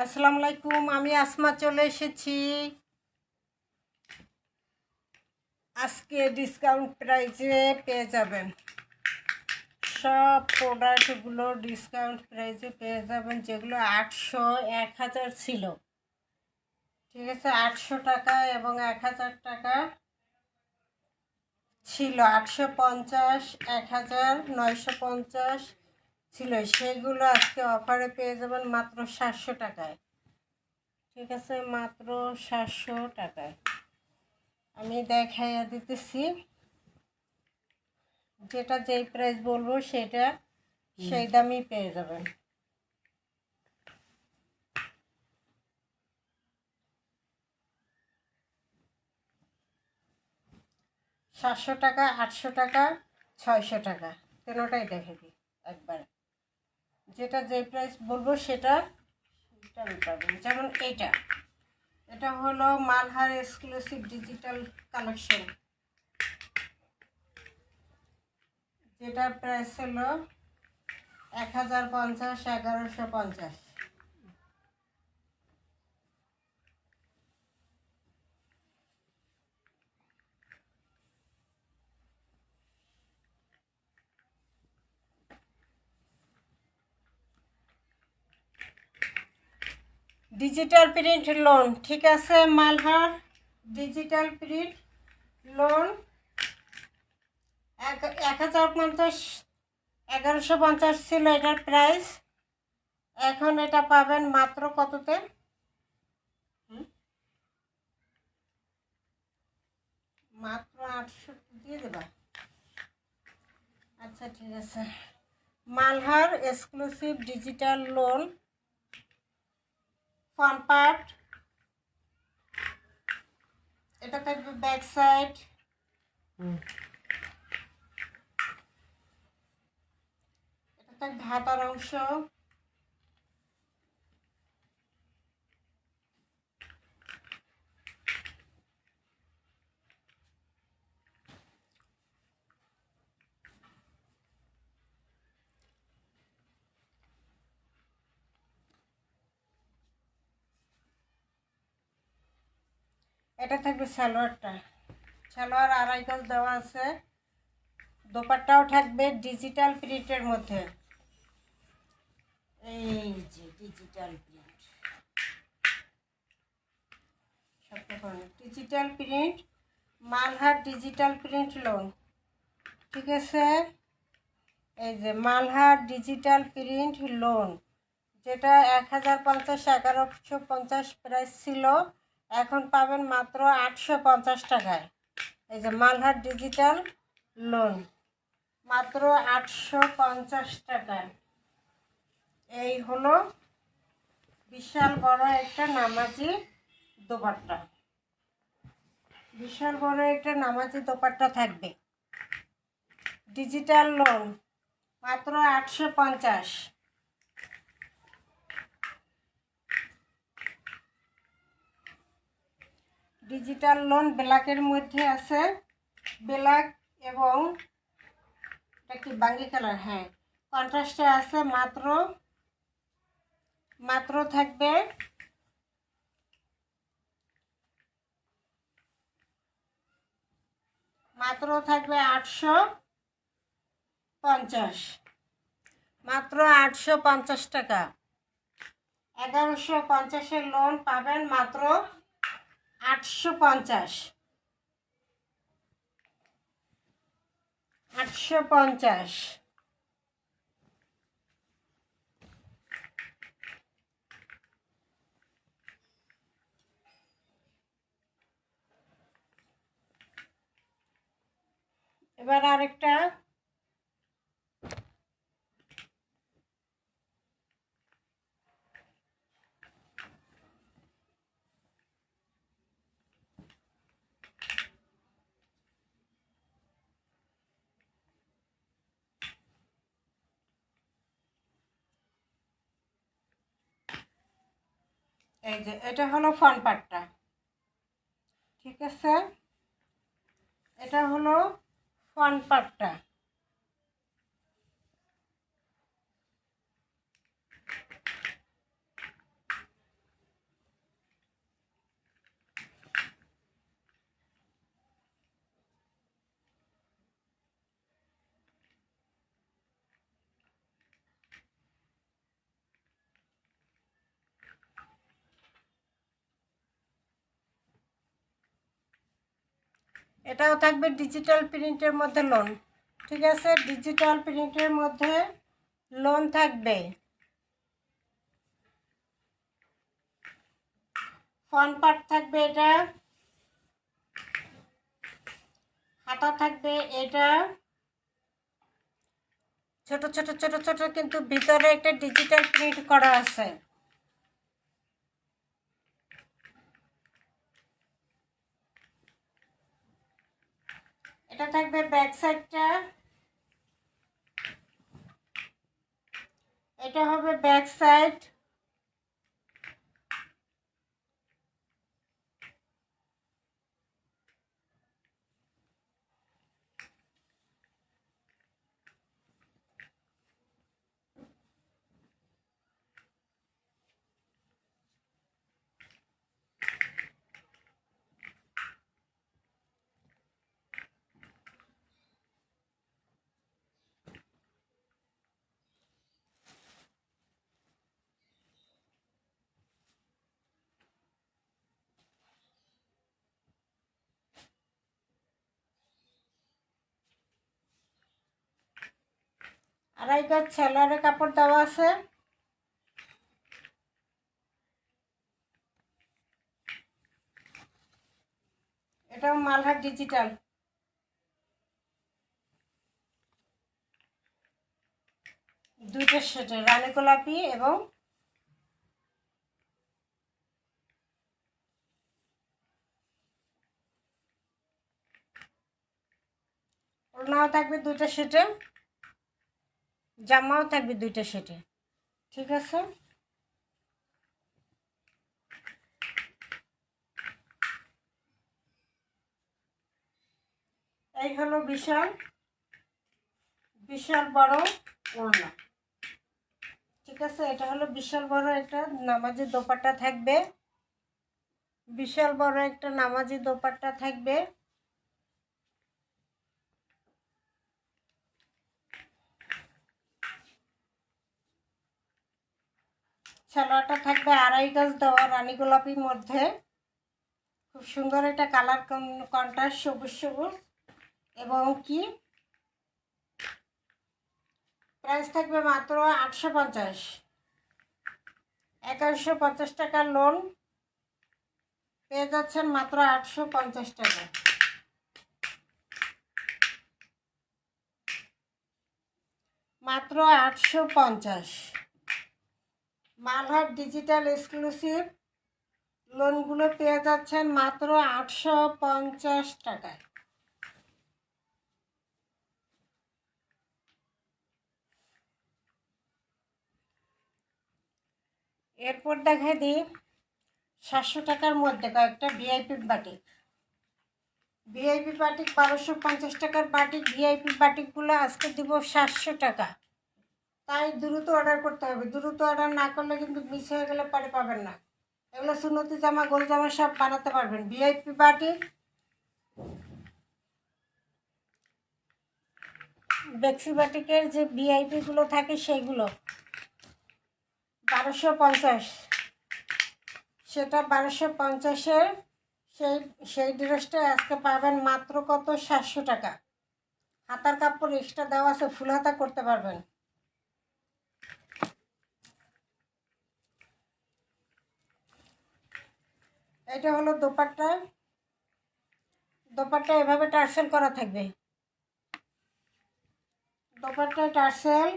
আসসালামু আলাইকুম, আমি আসমা চলে এসেছি। আজকে ডিসকাউন্ট প্রাইসে পেয়ে যাবেন, সব প্রোডাক্টগুলো ডিসকাউন্ট প্রাইসে পেয়ে যাবেন। যেগুলো 800 1000 ছিল, ঠিক আছে, 800 টাকা এবং 1000 টাকা ছিল। 850 1000 950 ছিল, সেগুলো আজকে অফারে পেয়ে যাবেন মাত্র 700 টাকায়। ঠিক আছে, মাত্র 700 টাকায় আমি দেখাইয়া দিতেছি। যেটা যেই প্রাইস বলবো সেটা সেই দামই পেয়ে যাবেন। 700 টাকা, 800 টাকা, 600 টাকা, তিনোটাই দেখে দিই একবারে। যেটা যেই প্রাইস বলবো সেটা পাবেন। যেমন এটা হলো মালহার এক্সক্লুসিভ ডিজিটাল কালেকশন, যেটা প্রাইস হলো 1050 1150। ডিজিটাল প্রিন্ট লোন, ঠিক আছে, মালহার ডিজিটাল প্রিন্ট লোন 1050 1150 ছিল এটার প্রাইস। এখন এটা পাবেন মাত্র কততে? মাত্র 800 দিয়ে দেবা। আচ্ছা ঠিক আছে, Malhar exclusive digital loan front part, এটা থাকবে ব্যাক সাইড, এটা থাকবে হাতার অংশ, এটা থাকবে সালোয়ারটা। সালোয়ার আড়াই গজ দেওয়া আছে, দোপাট্টাও থাকবে ডিজিটাল প্রিন্টের মধ্যে। এই যে digital print, digital print, Malhar digital print loan, ঠিক আছে। এই যে মালহার ডিজিটাল প্রিন্ট লোন, যেটা 1050 1150 প্রাইস ছিল, এখন পাবেন মাত্র 850 টাকায়। এই যে মালহার ডিজিটাল লোন মাত্র 850 টাকায়। এই হলো বিশাল বড় একটা নামাজি দোপাট্টা, বিশাল বড় একটা নামাজি দোপাট্টা থাকবে। ডিজিটাল লোন মাত্র 850। ডিজিটাল লোন ব্ল্যাকের মধ্যে আছে, ব্ল্যাক এবং এটা কি বাঙ্গি কালার, হ্যাঁ কন্ট্রাস্টে আছে। মাত্র থাকবে মাত্র থাকবে 850, মাত্র 850 টাকা। 1150-এর লোন পাবেন মাত্র 850। 850। এবার আরেকটা, এই যে এটা হলো ফ্রন্ট পার্টটা, ঠিক আছে, এটা হলো ফ্রন্ট পার্টটা। এটাও থাকবে ডিজিটাল প্রিন্টের মধ্যে লোন, ঠিক আছে। ডিজিটাল প্রিন্টের মধ্যে লোন থাকবে, ফ্রন্ট পার্ট থাকবে, এটা হাতা থাকবে, এটা ছোট ছোট ছোট ছোট, কিন্তু ভিতরে একটা ডিজিটাল প্রিন্ট করা আছে। এটা থাকবে ব্যাক সাইডটা, এটা হবে ব্যাক সাইড। আড়াই গজ সেলারের কাপড় দেওয়া আছে। এটাও মালহার ডিজিটাল, দুইটা সেটে রানী গোলাপি এবং ওড়নাও থাকবে দুইটা সেটে, জামাও থাকবে দুইটা সেটে, ঠিক আছে। এই হলো বিশাল বিশাল বড় ওড়না, ঠিক আছে। এটা হলো বিশাল বড় একটা নামাজি দোপাট্টা থাকবে, বিশাল বড় একটা নামাজি দোপাট্টা থাকবে। সালোয়ারটা থাকবে আড়াই গজ দেওয়া রানী গোলাপির মধ্যে, খুব সুন্দর একটা কালার কন্ট্রাস্ট, সবুজ সবুজ। এবং কি প্রাইস থাকবে মাত্র 850, 1150 টাকার লোন পেয়ে যাচ্ছেন মাত্র 850 টাকা। মাত্র 850। মালহার ডিজিটাল এক্সক্লুসিভ লোনগুলো পেয়ে যাচ্ছেন মাত্র 850 টাকায়। এরপর দেখা দিই 700 টাকার মধ্যে কয়েকটা ভিআইপি বাটিক। ভিআইপি বাটিক 1250 টাকার বাটিক, ভিআইপি বাটিকগুলো আজকে দিব 700 টাকা। তাই দ্রুত অর্ডার করতে হবে, দ্রুত অর্ডার না করলে কিন্তু মিস হয়ে গেলে পরে পাবেন না। এগুলো সুন্নতি জামা, গোল জামা সব বানাতে পারবেন। ভিআইপি বাটিক, বেক্সি বাটিকের যে ভিআইপিগুলো থাকে সেইগুলো 1250, সেটা 1250-এর সেই ড্রেসটা আজকে পাবেন মাত্র কত, 700 টাকা। হাতার কাপড় এক্সট্রা দেওয়া আছে, ফুল হাতা করতে পারবেন। এটা হলো দোপাট্টা, দোপাট্টা এভাবে টার্সেল করা থাকবে, দোপাট্টায় টার্সেল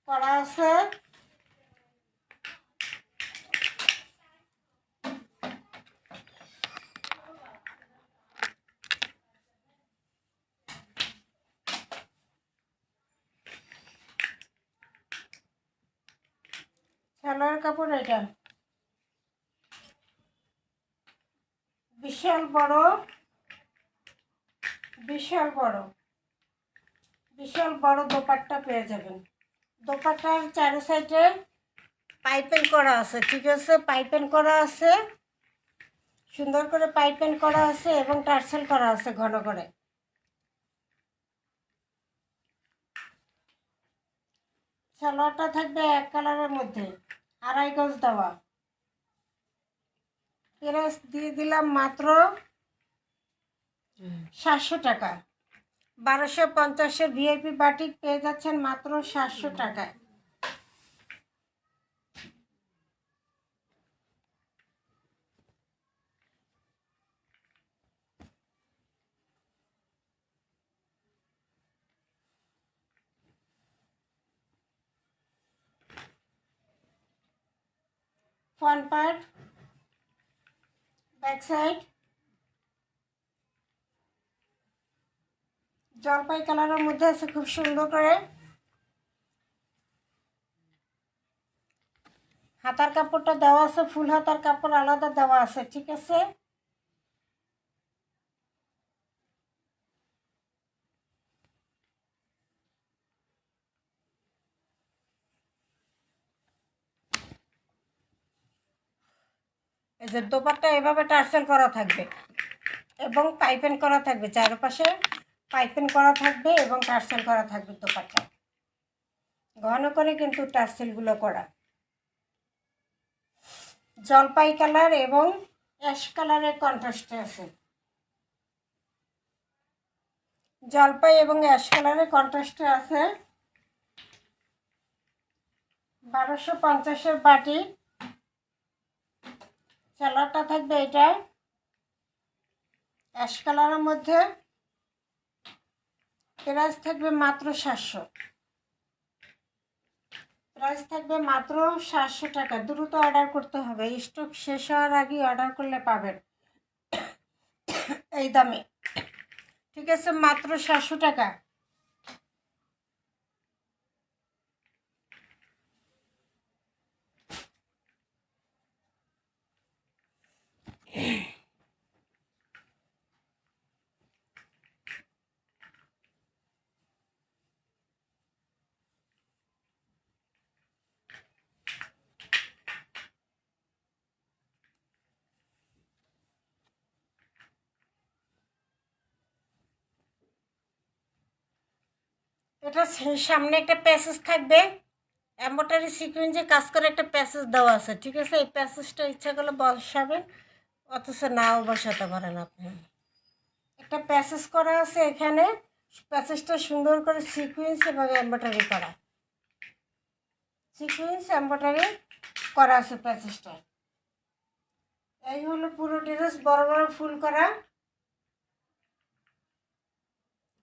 করা আছে। সালোয়ার কাপড় এটা বিশাল বড়, বিশাল বড়, বিশাল বড় দোপাট্টা পেয়ে যাবেন। দোপাট্টার চারি সাইডে পাইপিং করা আছে, ঠিক আছে, পাইপিং করা আছে, সুন্দর করে পাইপিং করা আছে এবং টার্সেল করা আছে ঘন করে। সালোয়ারটা থাকবে এক কালারের মধ্যে, আড়াই গজ দেওয়া। প্রাইস দিয়ে দিলাম মাত্র 700 টাকা। 1250-এর ভিআইপি বাটিক পেয়ে যাচ্ছেন মাত্র 700 টাকায়। ফ্রন্ট পার্ট, ব্যাক সাইড জলপাই কালারের মধ্যে আছে, খুব সুন্দর করে। হাতার কাপড়টা দেওয়া আছে, ফুল হাতার কাপড় আলাদা দেওয়া আছে, ঠিক আছে। এই যে দোপাট্টা এভাবে টার্সেল করা থাকবে এবং পাইপিং করা থাকবে, চারপাশে পাইপিং করা থাকবে এবং টার্সেল করা থাকবে। দোপাট্টা ঘন করে কিন্তু টার্সেলগুলো করা। জলপাই কালার এবং অ্যাশ কালারের কন্ট্রাস্টে আছে। জলপাই এবং অ্যাশ কালারের কন্ট্রাস্টে আছে। 1250-এর বাটি। কালারটা থাকবে এটা অ্যাশ কালারের মধ্যে। প্রাইস থাকবে মাত্র 700। প্রাইস থাকবে মাত্র 700 টাকা। দ্রুত অর্ডার করতে হবে, স্টক শেষ হওয়ার আগে অর্ডার করলে পাবেন এই দামে, ঠিক আছে। মাত্র 700 টাকা। এটা সামনে একটা প্যাসেজ থাকবে, এমব্রয়ডারি সিকোয়েন্সে কাজ করে একটা প্যাসেজ দেওয়া আছে, ঠিক আছে। এই প্যাসেজটা ইচ্ছা করলে বসাবেন, অথচ নাও বসাতে পারেন আপনি। একটা প্যাসেজ করা আছে এখানে, প্যাসেজটা সুন্দর করে সিকোয়েন্স এবং এমব্রয়ডারি করা, সিকোয়েন্স এমব্রয়ডারি করা আছে প্যাসেজটা। এই হলো পুরো ড্রেস, বড় বড় ফুল করা,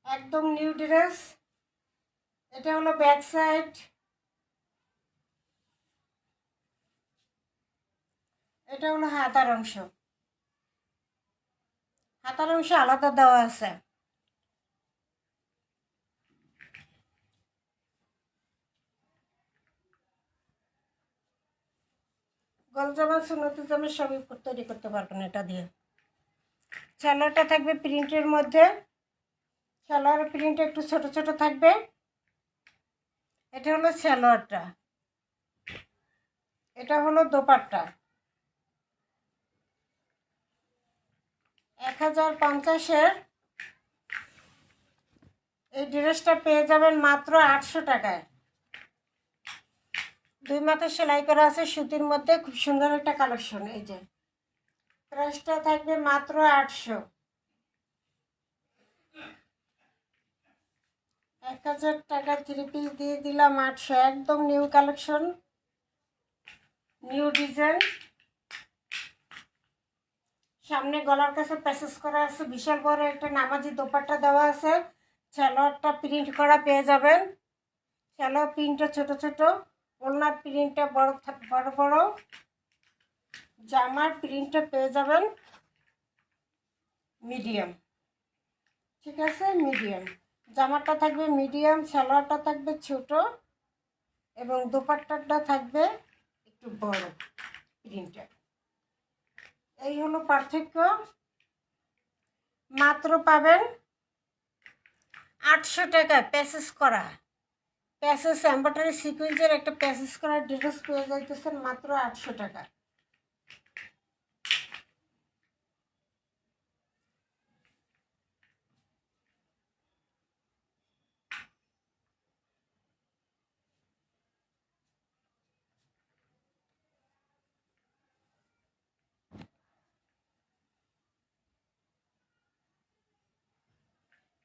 একদম নিউ ড্রেস। এটা হলো ব্যাক সাইড। এটা হলো হাতার অংশ, হাতার অংশ আলাদা দেওয়া আছে। গলজামা সুন্নতি জামা সবই তৈরি করতে পারবেন এটা দিয়ে। সালোয়ারটা থাকবে প্রিন্টের মধ্যে, সালোয়ারের প্রিন্ট একটু ছোট ছোট থাকবে। এটা হলো সালোয়ারটা, এটা হলো দোপাট্টা। 1050-এর এই ড্রেসটা পেয়ে যাবেন মাত্র 800 টাকায়। 2 মাথা সেলাই করা আছে সুতির মধ্যে, খুব সুন্দর একটা কালেকশন। এই যে প্রাইসটা থাকবে মাত্র 800। 1000 টাকা 3 পিস দিয়ে দিলাম 800। একদম নিউ কালেকশন, নিউ ডিজাইন। সামনে গলার কাছে প্যাসেজ করা আছে, বিশাল বড় একটা নামাজি দোপাট্টা দেওয়া আছে। সালোয়ারটা প্রিন্ট করা পেয়ে যাবেন, সালোয়ার প্রিন্টটা ছোট ছোট, ওড়নার প্রিন্টটা বড় বড় বড়, জামার প্রিন্টটা পেয়ে যাবেন মিডিয়াম, ঠিক আছে। মিডিয়াম জামাটা থাকবে মিডিয়াম, সালোয়ারটা থাকবে ছোট এবং দোপাট্টাটা থাকবে একটু বড় প্রিন্টার। এই হলো পার্থক্য। মাত্র পাবেন 800 টাকায় প্যাসেজ করা, প্যাসেজ এমব্রয়ডারি সিকোয়েন্সের একটা প্যাসেজ করা ড্রেস পেয়ে যাইতেছেন মাত্র 800 টাকা।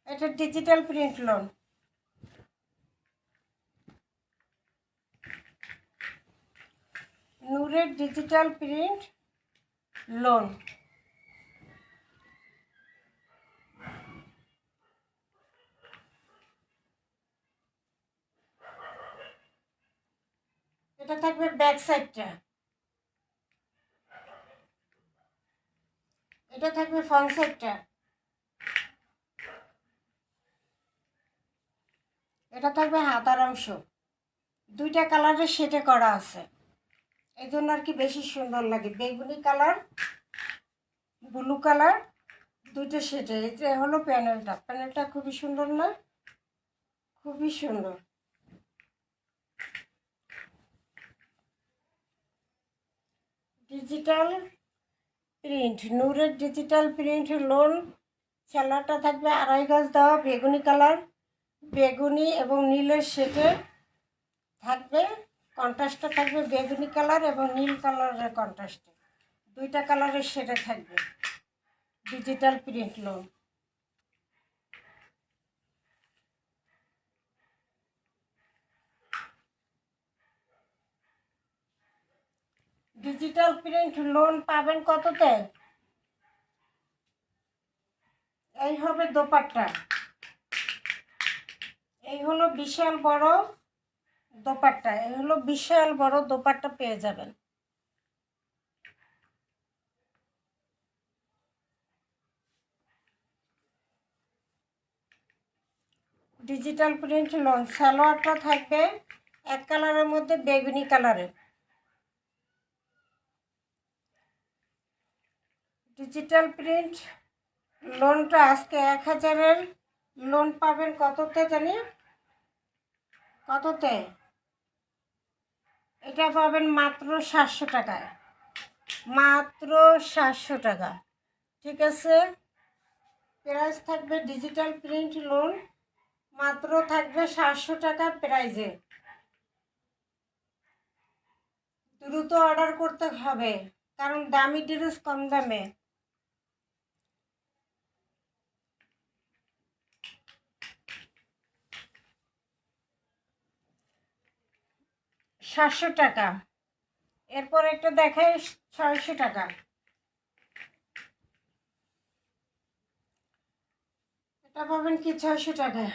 এটা ডিজিটাল প্রিন্ট লোন। নূরের ডিজিটাল প্রিন্ট লোন। এটা থাকবে ব্যাক সাইডটা, এটা থাকবে ফ্রন্ট সাইডটা, এটা থাকবে হাতার অংশ। দুইটা কালারের শেডে করা আছে, এই জন্য আর কি বেশি সুন্দর লাগে। বেগুনি কালার, ব্লু কালার, দুইটা শেডে। এটা হলো প্যানেলটা। প্যানেলটা খুবই সুন্দর না? খুবই সুন্দর। ডিজিটাল প্রিন্ট, নূরের ডিজিটাল প্রিন্ট লোন। সেলারটা থাকবে 2.5 গজ দেওয়া, বেগুনি কালার, বেগুনি এবং নীলের শেডে থাকবে। কন্ট্রাস্টটা থাকবে বেগুনি কালার এবং নীল কালারের কন্ট্রাস্টে, দুইটা কালারের শেডে থাকবে। Digital print loan. Digital print loan পাবেন কততে? এই হবে দোপাট্টা। এই হলো বিশাল বড় দোপাট্টা, এই হলো বিশাল বড় দোপাট্টা পেয়ে যাবেন। Digital print loan. সালোয়ারটা থাকবে এক কালারের মধ্যে বেগুনি কালারের। ডিজিটাল প্রিন্ট লোনটা আজকে 1000-এর লোন পাবেন কততে জানি? কততে? এটা পাবেন মাত্র 700 টাকায়। মাত্র 700 টাকা। ঠিক আছে, প্রাইস থাকবে ডিজিটাল প্রিন্ট লোন মাত্র থাকবে 700 টাকা প্রাইজে। দ্রুত অর্ডার করতে হবে, কারণ দামি ড্রেস কম দামে। সাতশো টাকা। এরপর একটা দেখাই 600 টাকা। এটা পাবেন কি 600 টাকায়।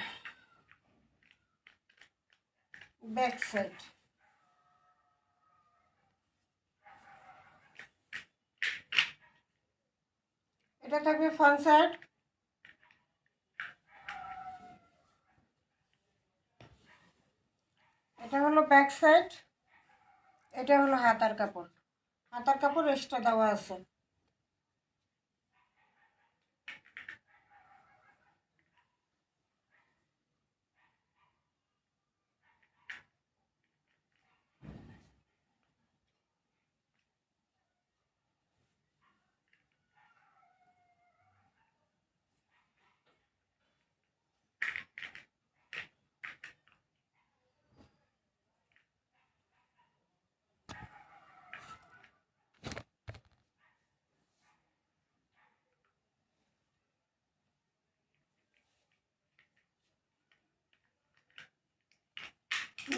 Back side. এটা থাকবে ফ্রন্ট সাইড। এটা হলো ব্যাক সাইড। এটা হলো হাতার কাপড়। হাতার কাপড় এক্সট্রা দেওয়া আছে।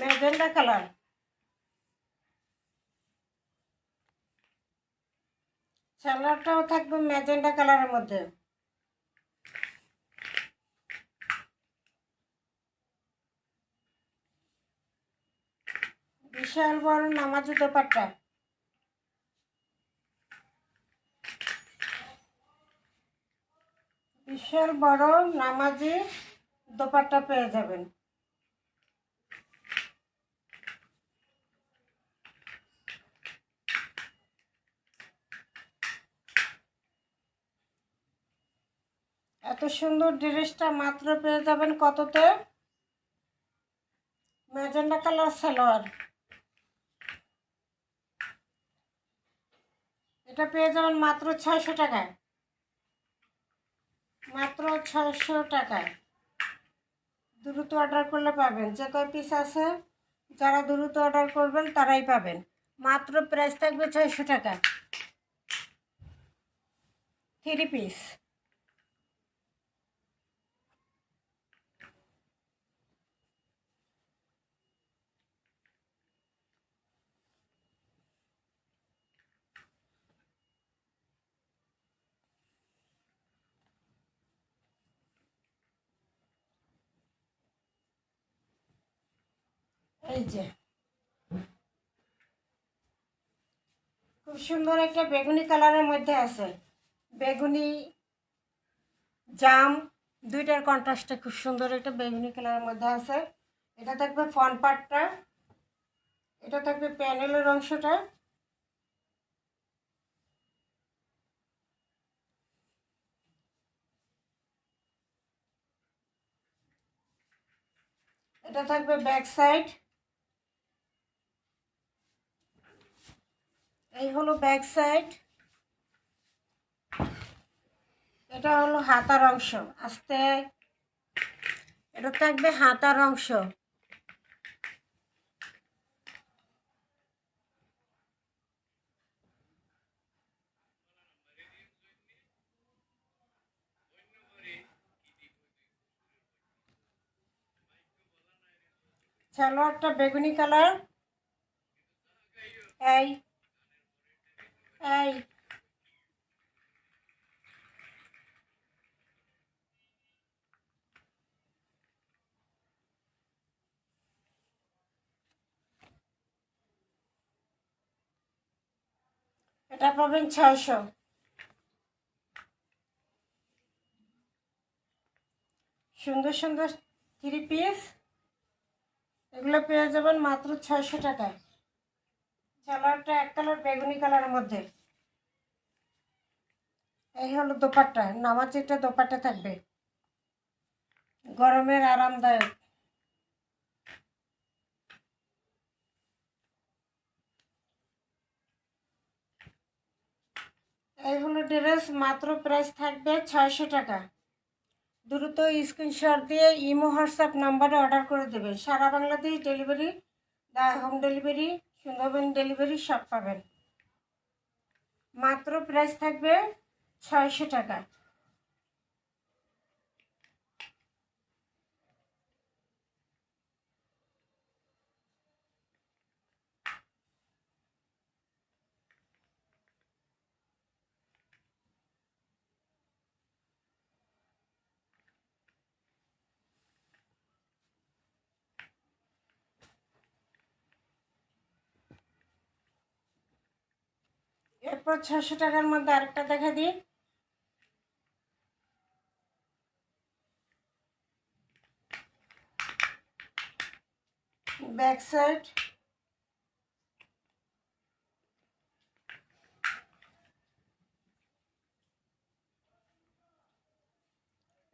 Magenta colour. সালোয়ারটাও থাকবে ম্যাজেন্ডা কালারের মধ্যে। বিশাল বড় নামাজি দোপাট্টা। বিশাল বড় নামাজি দোপাট্টা পেয়ে যাবেন। এত সুন্দর ড্রেসটা মাত্র পেয়ে যাবেন কততে? Magenta colour salwar. এটা পেয়ে যাবেন মাত্র 600 টাকায়। মাত্র 600 টাকায়। দ্রুত অর্ডার করলে পাবেন। যে কয় পিস আছে, যারা দ্রুত অর্ডার করবেন তারাই পাবেন। মাত্র প্রাইস থাকবে 600 টাকা। 3 পিস। এই যে খুব সুন্দর একটা বেগুনি কালারের মধ্যে আছে, বেগুনি জাম দুইটার কন্ট্রাস্টে খুব সুন্দর একটা বেগুনি কালারের মধ্যে আছে। এটা থাকবে ফ্রন্ট পার্টটা, এটা থাকবে প্যানেলের অংশটা, এটা থাকবে ব্যাক সাইড। এই হলো ব্যাক সাইড, এটা হলো হাতার অংশ। আস্তে এটা থাকবে হাতার অংশ। সালোয়ারটা বেগুনি কালার। এই এই এটা পাবেন 600। সুন্দর সুন্দর 3 পিস, এগুলো পেয়ে যাবেন মাত্র 600 টাকায়। সালোয়ারটা এক কালার বেগুনি কালারের মধ্যে। এই হলো দোপাট্টা, নামাজিটা দোপাট্টা থাকবে, গরমের আরামদায়ক। এই হলো ড্রেস, মাত্র প্রাইস থাকবে 600 টাকা। দ্রুত স্ক্রিনশট দিয়ে ইমো হোয়াটসঅ্যাপ নাম্বারে অর্ডার করে দেবেন। সারা Bangladesh delivery, home delivery, Sundarban delivery সব পাবেন। মাত্র প্রাইস থাকবে 600 টাকা। এরপর 600 টাকার মধ্যে আরেকটা দেখা দিই। ব্যাক সাইড,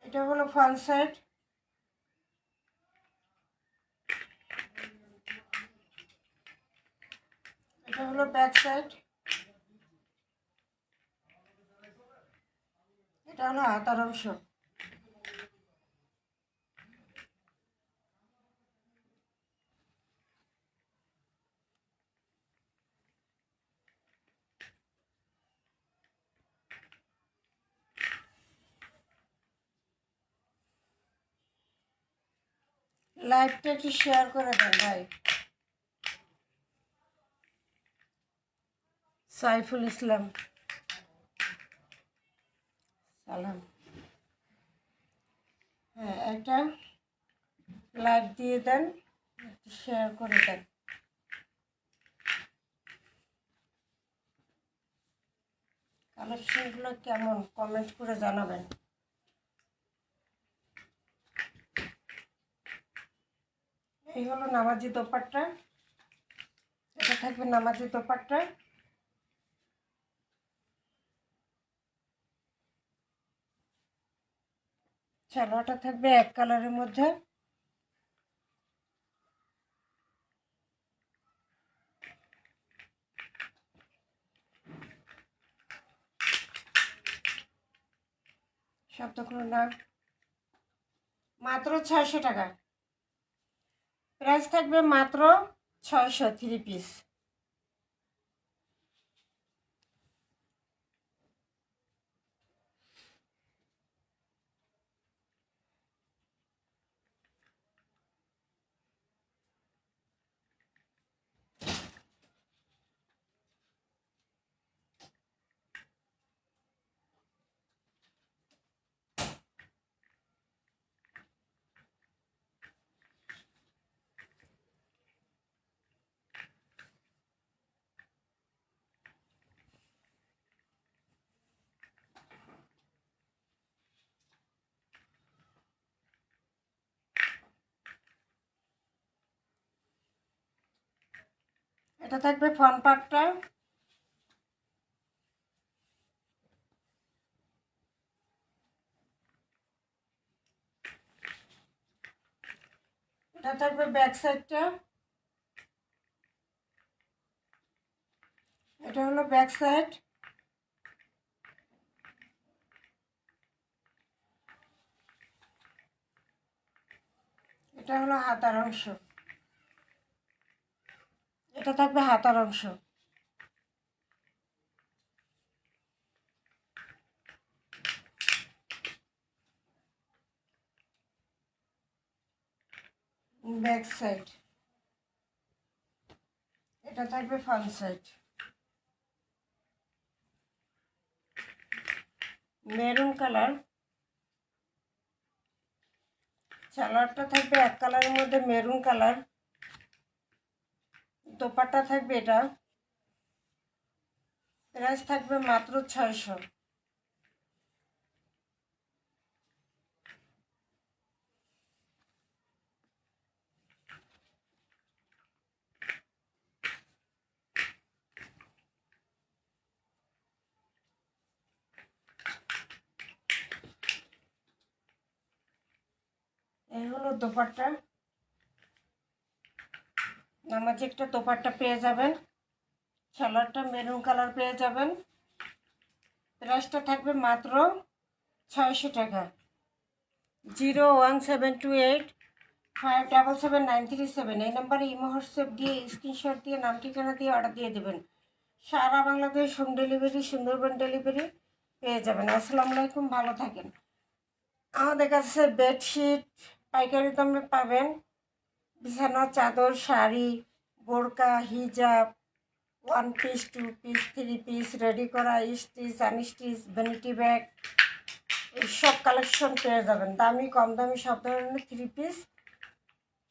এটা হলো ফ্রন্ট সাইড, এটা হলো ব্যাক সাইড, এটা হলো হাতার অংশ। লাইভটা একটু শেয়ার করে দেন ভাই। সাইফুল ইসলাম, সালাম। হ্যাঁ, একটা লাইক দিয়ে দেন, একটু শেয়ার করে দেন। কালেকশনগুলো কেমন কমেন্ট করে জানাবেন। এই হলো নামাজি দোপাট্টা, এটা থাকবে নামাজি দোপাট্টা। সালোয়ারটা থাকবে এক কালারের মধ্যে। শব্দ করুন না। মাত্র 600 টাকা প্রাইস থাকবে, মাত্র 600, 3 পিস। এটা থাকবে ফ্রন্ট পার্টটা, এটা থাকবে ব্যাক সাইডটা, এটা হলো ব্যাক সাইড, এটা হলো হাতার অংশ, এটা থাকবে হাতার অংশ। ব্যাক সাইড, এটা থাকবে ফ্রন্ট সাইড। মেরুন কালার, সালোয়ারটা থাকবে এক কালারের মধ্যে মেরুন কালার, দোপাট্টা থাকবে এটা, প্রাইস থাকবে মাত্র 600। এই হলো দোপাট্টা, নামাজি একটা দোপাট্টা পেয়ে যাবেন, সালোয়ারটা মেরুন কালার পেয়ে যাবেন, প্রাইসটা থাকবে মাত্র 600 টাকা। 01728577937 এই নাম্বারে ইমো হোয়াটসঅ্যাপ দিয়ে স্ক্রিনশট দিয়ে নাম ঠিকানা দিয়ে অর্ডার দিয়ে দেবেন। সারা Bangladesh home delivery, Sundarban delivery পেয়ে যাবেন। আসসালামু আলাইকুম, ভালো থাকেন। আমাদের কাছে বেডশিট পাইকারি দামে পাবেন, বিছানা চাদর, শাড়ি, বোরকা, হিজাব, 1 পিস, 2 পিস, 3 পিস, রেডি করা, স্টিচ, আনস্টিচ, ভ্যানিটি ব্যাগ, এইসব কালেকশন পেয়ে যাবেন। দামি কম দামি সব ধরনের 3 পিস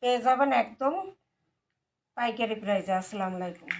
পেয়ে যাবেন একদম পাইকারি প্রাইসে। আসসালামু আলাইকুম।